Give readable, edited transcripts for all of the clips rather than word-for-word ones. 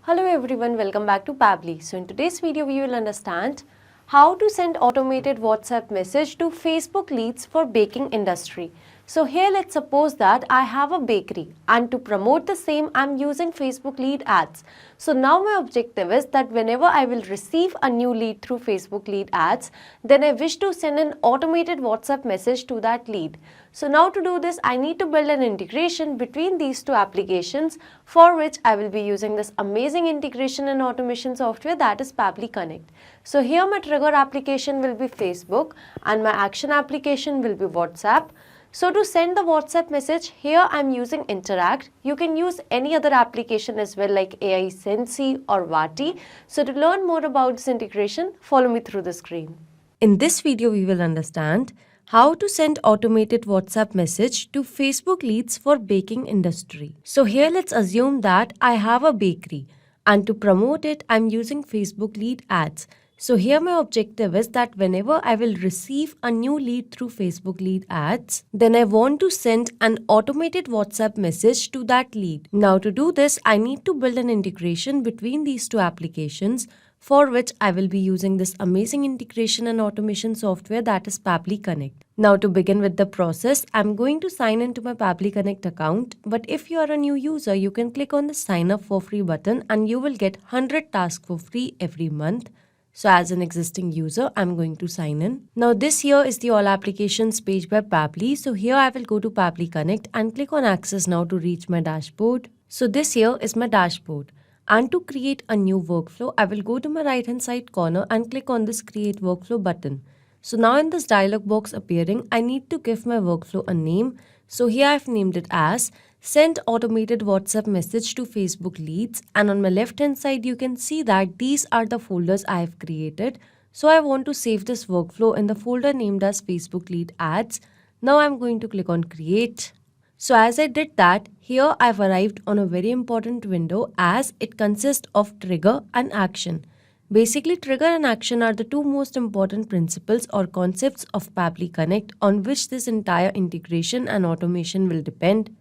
Hello everyone, welcome back to Pabbly. So in today's video, we will understand how to send automated WhatsApp message to Facebook leads for baking industry. So here let's suppose that I have a bakery and to promote the same I'm using Facebook lead ads. So now my objective is that whenever I will receive a new lead through Facebook lead ads, then I wish to send an automated WhatsApp message to that lead. So now to do this, I need to build an integration between these two applications, for which I will be using this amazing integration and automation software, that is Pabbly Connect. So here my trigger application will be Facebook and my action application will be WhatsApp. So to send the WhatsApp message, here I am using Interact. You can use any other application as well like AI Sensei or Vati. So to learn more about this integration, follow me through the screen. In this video, we will understand how to send automated WhatsApp message to Facebook leads for baking industry. So here let's assume that I have a bakery and to promote it, I'm using Facebook lead ads. So here my objective is that whenever I will receive a new lead through Facebook lead ads, then I want to send an automated WhatsApp message to that lead. Now to do this, I need to build an integration between these two applications, for which I will be using this amazing integration and automation software, that is Pabbly Connect. Now to begin with the process, I'm going to sign into my Pabbly Connect account, but if you are a new user, you can click on the sign up for free button and you will get 100 tasks for free every month. So as an existing user, I'm going to sign in. Now this here is the all applications page by Pabbly. So here I will go to Pabbly Connect and click on access now to reach my dashboard. So this here is my dashboard. And to create a new workflow, I will go to my right hand side corner and click on this create workflow button. So now in this dialog box appearing, I need to give my workflow a name. So here I've named it as send automated WhatsApp message to Facebook leads, and on my left hand side you can see that these are the folders I have created. So I want to save this workflow in the folder named as Facebook lead ads. Now I'm going to click on create. So as I did that, here I've arrived on a very important window as it consists of trigger and action. Basically, trigger and action are the two most important principles or concepts of Pabbly Connect on which this entire integration and automation will depend.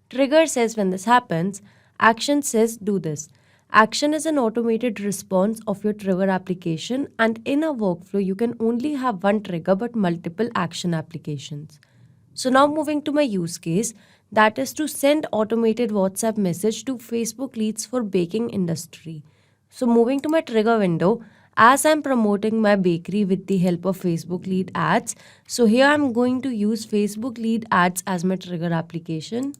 Trigger says when this happens, action says do this. Action is an automated response of your trigger application, and in a workflow, you can only have one trigger but multiple action applications. So now moving to my use case, that is to send automated WhatsApp message to Facebook leads for baking industry. So moving to my trigger window, as I'm promoting my bakery with the help of Facebook lead ads, so here I'm going to use Facebook lead ads as my trigger application.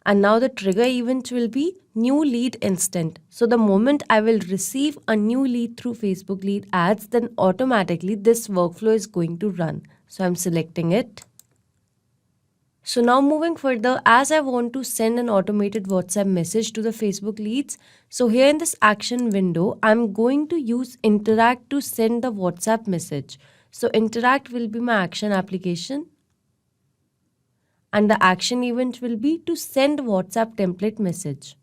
And now the trigger event will be new lead instant. So the moment I will receive a new lead through Facebook lead ads, then automatically this workflow is going to run. So I'm selecting it. So now moving further, as I want to send an automated WhatsApp message to the Facebook leads, so here in this action window, I'm going to use Interact to send the WhatsApp message. So Interact will be my action application. And the action event will be to send WhatsApp template message.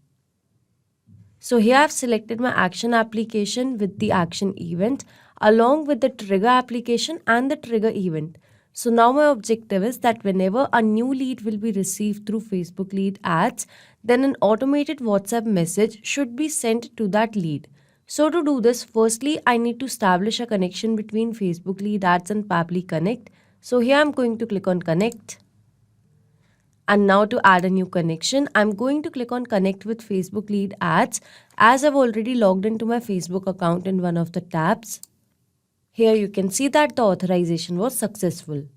So here I've selected my action application with the action event along with the trigger application and the trigger event. So now my objective is that whenever a new lead will be received through Facebook lead ads, then an automated WhatsApp message should be sent to that lead. So to do this, firstly, I need to establish a connection between Facebook lead ads and Pabbly Connect. So here I'm going to click on connect. And now to add a new connection, I'm going to click on connect with Facebook lead ads as I've already logged into my Facebook account in one of the tabs. Here you can see that the authorization was successful.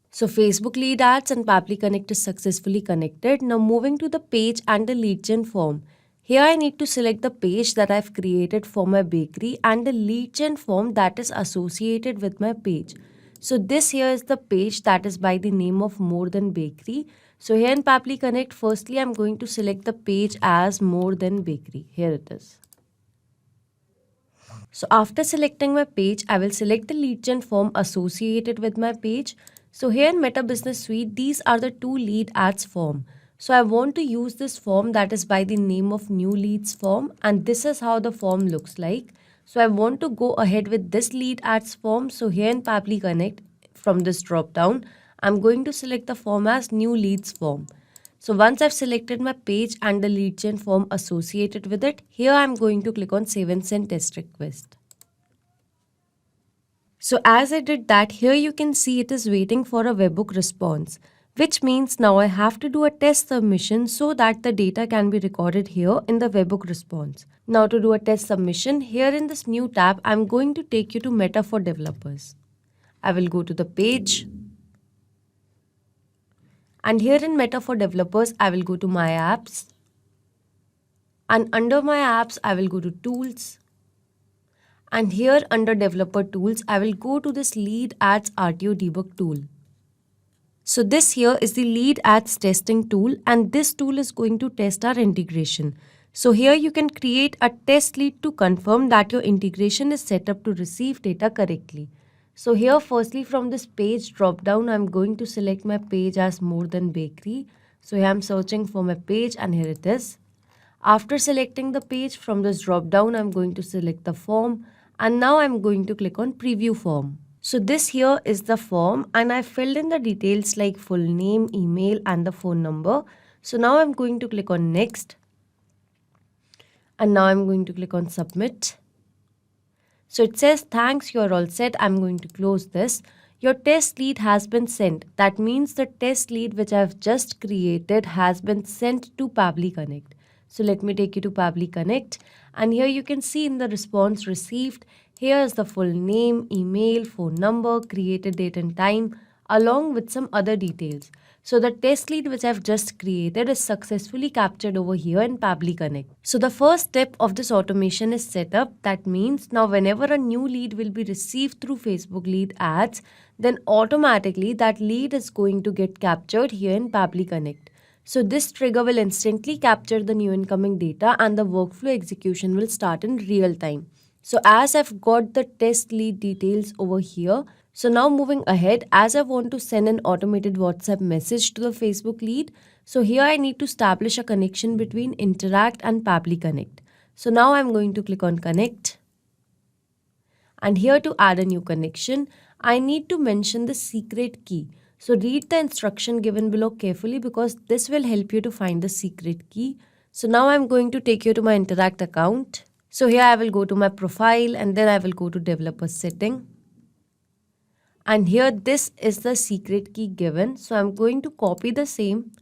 So Facebook lead ads and Pabbly Connect is successfully connected. Now moving to the page and the lead gen form. Here I need to select the page that I've created for my bakery and the lead gen form that is associated with my page. So this here is the page that is by the name of More Than Bakery. So here in Pabbly Connect, firstly I'm going to select the page as More Than Bakery. Here it is. So after selecting my page, I will select the lead gen form associated with my page. So here in Meta Business Suite, these are the two lead ads form. So I want to use this form that is by the name of new leads form, and this is how the form looks like. So I want to go ahead with this lead ads form. So here in Pabbly Connect, from this drop down, I'm going to select the form as new leads form. So once I've selected my page and the lead gen form associated with it, here I'm going to click on save and send test request. So as I did that, here you can see it is waiting for a webhook response, which means now I have to do a test submission so that the data can be recorded here in the webhook response. Now to do a test submission, here in this new tab, I'm going to take you to Meta for Developers. I will go to the page. And here in Meta for Developers, I will go to My Apps. And under My Apps, I will go to Tools. And here under Developer Tools, I will go to this Lead Ads RTO Debug tool. So this here is the Lead Ads testing tool, and this tool is going to test our integration. So here you can create a test lead to confirm that your integration is set up to receive data correctly. So here firstly from this page drop down, I'm going to select my page as More Than Bakery. So here I'm searching for my page and here it is. After selecting the page from this drop down, I'm going to select the form. And now I'm going to click on preview form. So this here is the form and I filled in the details like full name, email and the phone number. So now I'm going to click on next. And now I'm going to click on submit. So it says thanks, you're all set. I'm going to close this. Your test lead has been sent. That means the test lead which I've just created has been sent to Pabbly Connect. So let me take you to Pabbly Connect. And here you can see in the response received, here is the full name, email, phone number, created date and time, along with some other details. So the test lead which I've just created is successfully captured over here in Pabbly Connect. So the first step of this automation is set up. That means now whenever a new lead will be received through Facebook lead ads, then automatically that lead is going to get captured here in Pabbly Connect. So this trigger will instantly capture the new incoming data and the workflow execution will start in real time. So as I've got the test lead details over here, so now moving ahead, as I want to send an automated WhatsApp message to the Facebook lead, so here I need to establish a connection between Interact and Pabbly Connect. So now I'm going to click on Connect. And here to add a new connection, I need to mention the secret key. So read the instruction given below carefully because this will help you to find the secret key. So now I'm going to take you to my Interact account. So here I will go to my profile and then I will go to developer setting. And here this is the secret key given. So I'm going to copy the same.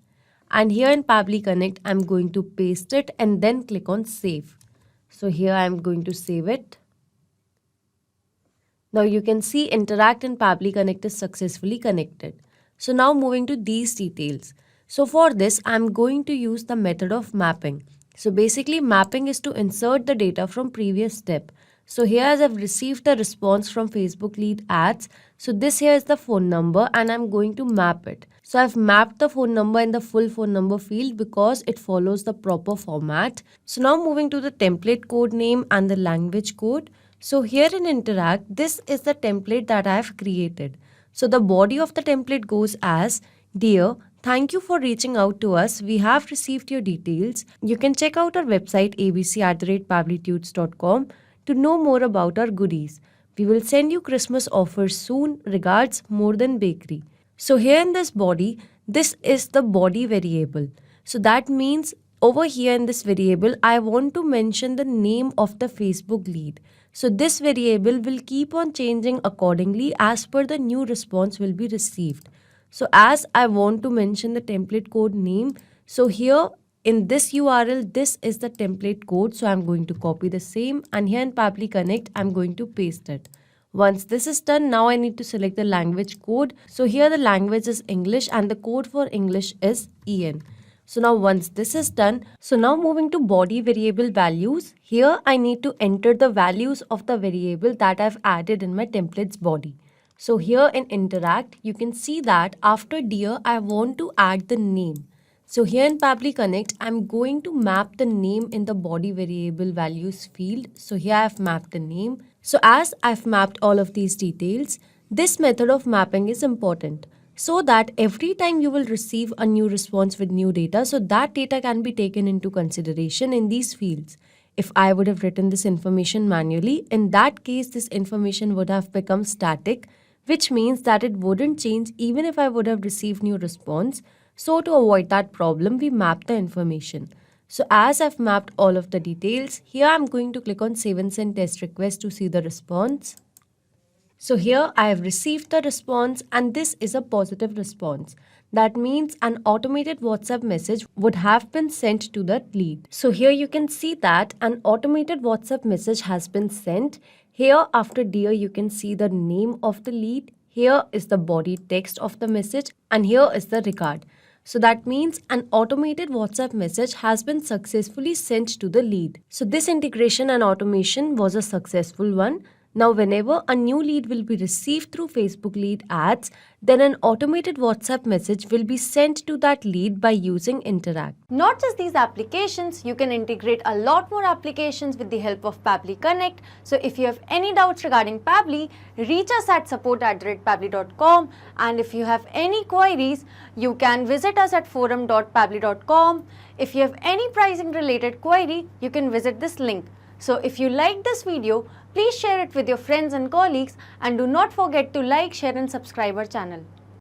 And here in Pabbly Connect, I'm going to paste it and then click on save. So here I'm going to save it. Now you can see Interact and Pabbly Connect is successfully connected. So now moving to these details. So for this, I'm going to use the method of mapping. So basically mapping is to insert the data from previous step. So here as I've received a response from Facebook lead ads. So this here is the phone number and I'm going to map it. So I've mapped the phone number in the full phone number field because it follows the proper format. So now moving to the template code name and the language code. So here in Interact, this is the template that I have created. So the body of the template goes as, Dear, thank you for reaching out to us. We have received your details. You can check out our website abc@pabblytudes.com to know more about our goodies. We will send you Christmas offers soon. Regards, More Than Bakery. So here in this body, this is the body variable. So that means over here in this variable, I want to mention the name of the Facebook lead. So this variable will keep on changing accordingly as per the new response will be received. So as I want to mention the template code name, so here in this URL, this is the template code. So I'm going to copy the same and here in Pabbly Connect, I'm going to paste it. Once this is done, now I need to select the language code. So here the language is English and the code for English is EN. So now once this is done, so now moving to body variable values, here I need to enter the values of the variable that I've added in my template's body. So here in Interact, you can see that after Dear, I want to add the name. So here in Pabbly Connect, I'm going to map the name in the body variable values field. So here I've mapped the name. So as I've mapped all of these details, this method of mapping is important. So that every time you will receive a new response with new data, so that data can be taken into consideration in these fields. If I would have written this information manually, in that case, this information would have become static, which means that it wouldn't change even if I would have received new response. So to avoid that problem, we map the information. So as I've mapped all of the details, here I'm going to click on save and send test request to see the response. So here I have received the response and this is a positive response. That means an automated WhatsApp message would have been sent to the lead. So here you can see that an automated WhatsApp message has been sent. Here after dear you can see the name of the lead. Here is the body text of the message and here is the regard. So that means an automated WhatsApp message has been successfully sent to the lead. So this integration and automation was a successful one. Now, whenever a new lead will be received through Facebook lead ads, then an automated WhatsApp message will be sent to that lead by using Interact. Not just these applications, you can integrate a lot more applications with the help of Pabbly Connect. So if you have any doubts regarding Pabbly, reach us at support@pabbly.com, and if you have any queries, you can visit us at forum.pabbly.com. If you have any pricing related query, you can visit this link. So if you like this video, please share it with your friends and colleagues and do not forget to like, share and subscribe our channel.